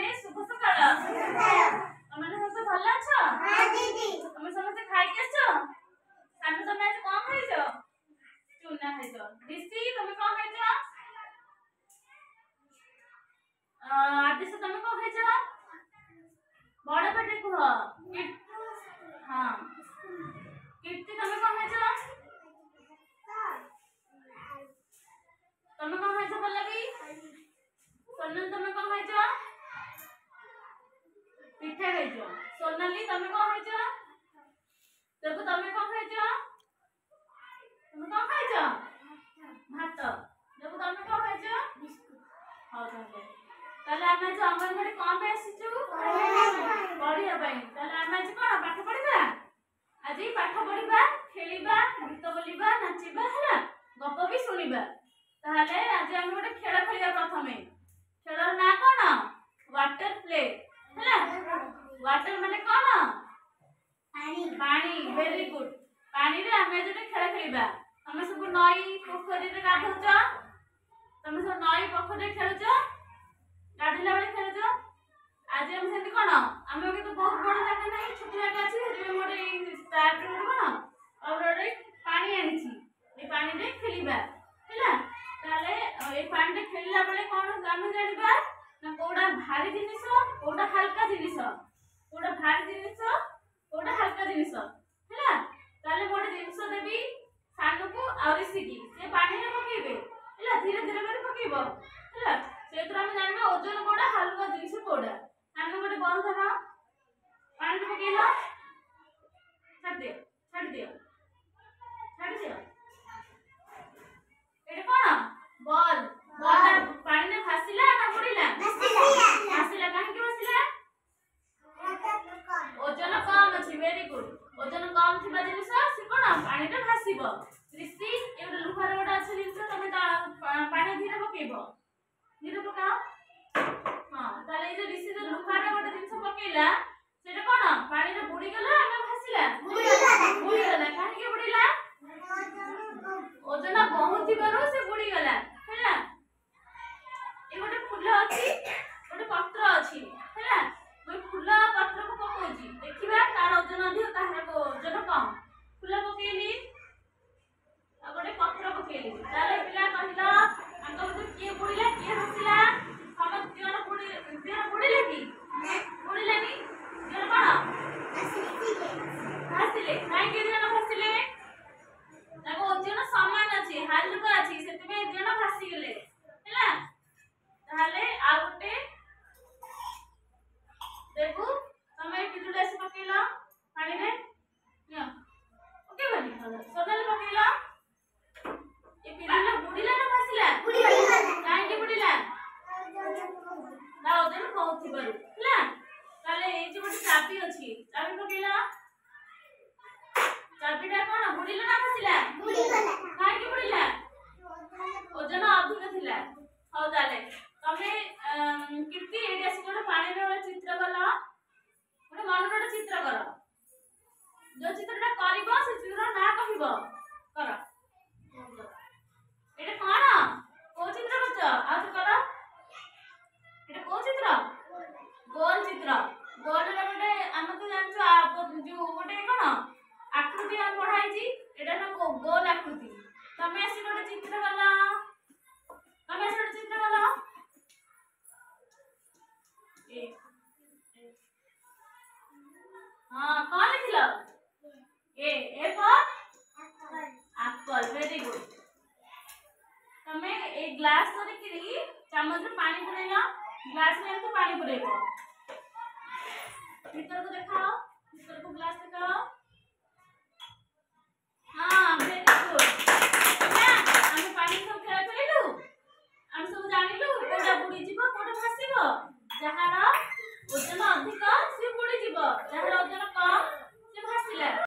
ମାନେ ଶୁଭ ସକାଳ। ତମେ ସମସ୍ତେ ଭଲ ଅଛ? ହଁ ଦିଦି। ତମେ ସମସ୍ତେ ଖାଇକି ଆସିଛ? ସାନ ତମେ ଆଜି କଣ ଖାଇଛ? ଚୁନା ଖାଇଛ। ରିସି ତମେ କଣ ଖାଇଛ? ଆଦିଶ ତମେ କଣ ଖାଇଛ? ବଡ ପାଟିରେ କୁହ। ହଁ। କୀର୍ତ୍ତି ତମେ କଣ ଖାଇଛ? ତମେ କଣ ଖାଇଛ ପଲ୍ଲବୀ? सोनल तमे कौन खाइছো? पिठा खाइছো। सोनाली तमे कौन खाइছো? देखो तमे कौन खाइছো? तमे कौन खाइছো? भात। देखो तमे कौन खाइছো? बिस्कुट। हां ताले आमे जो अंगनवाड़ी कौन पे आसीछु? पढ़िया पई। ताले आमे आज कोन पाठ पढ़िबा? आज पाठ पढ़िबा, खेलिबा, गीत बोलिबा, नाचिबा हैला। गप भी सुनिबा। ताले आज आमे गोटे खेल खेलिबा प्रथमे। खेलर ना कोन? वाटर प्ले हैला। वाटर माने कोन? पानी। पानी वेरी गुड। पानी रे आमे जे खेल खेलिबा। हमें सब नई पोखरी रे गाधौछ। तमे सब नई पोखरी रे खेलुछ। गाधिला बेले खेलुछ। आज हम सेति कोन? आमे के तो बहुत बड़ जगह नहीं, छोटी जगह अछि। जे मोरे स्टार्ट रे कोन? और रे पानी आनिछि। ए पानी रे खेलिबा हैला। ताले ए पानी रे खेलला बेले कोन आमे जानिबा ना कोडा भारी जिनिस, कोडा हल्का जिनिस। कोडा भारी जिनिस, कोडा हल्का जिनिस हैला। ताले मोडे जिनिस देबी सानु को और सिगी से पानी रे पकेबे हैला। धीरे धीरे करे पकेबो हैला। सेतरा हम जानिबा ओजन कोडा हल्का जिनिस कोडा। आमे गोटे बॉल धर, पानी रे पकेलो, छाड़ दियो, छाड़ दियो, छाड़ दियो। एटा कोन? बॉल। बॉल पानी रे भासिला ना बुडीला? भासिला। काहे के भासिला? ओजन कम अछि। Very good. ओजन कम थिबा जिनिस से कोन पानी रे भासिबो। ऋषि एटा लुहार गोटा अछि जिनिस तमे पानी धीरे पकेबो। धीरे पकाओ। हां ताले ए जे ऋषि जे लुहार गोटा जिनिस पकेला सेटा कोन पानी रे बुडी गेला ना भासिला? बुडी गेला। काहे के बुडीला? ओजन बहुत थिबारो से बुडी गेला हैला। ए गोटे फूल अछि, गोटे पत्र अछि हैला। ओइ फूल पत्र को पकोजी देखिबा तार ओजन अधिक तार ओजन कम। फूल पकेली आ गोटे पत्र पकेली। ताले पिला कहिला अंक तो के बुडीला के हसिला? हम जण बुडी जण बुडीले की? बुडीले नी। जण कोन? हसिले। काहे के जण हसिले? ताको ओजन समान अछि, हल्का अछि, सेतबे जण भासी गेले हैला। ताले आ गोटे देखू तमे किदुले से पकेला पानी रे नियो। ओके बनी सोनल पकेला। ए पिदुले बुडीला ना भासिला? बुडीला। काहे के बुडीला? ना ओजन बहुत थिबारु हैला। ताले ए जे गोटे चाबी अछि, चाबी पकेला। चाबीटा कोन बुडीला ना भासिला? बुडीला। काहे के बुडीला? ओजन अधिक थिला। हो ताले तमे किर्ति एडी आसी गोटे पानी रे चित्र कलो। गोटे मन रे चित्र करो। जो चित्रटा करिबो से चित्र ना कहिबो कर। एटा कोन? को चित्र करछ? आ तो करो। एटा को चित्र? गोल चित्र। गोल रे गोटे हम तो जानछु जो गोटे कोन आकृति हम पढाई छी। एटा ना गोल आकृति। तमे आसी गोटे चित्र कलो। तमे आसी गोटे चित्र कलो। हां कौन लिखलो? A for Apple. Very good. तमे ए ग्लास धरि किरी चामच रे पानी पुरेला। ग्लास में तो पानी पुरेबो। भीतर को देखाओ। भीतर को ग्लास देखाओ।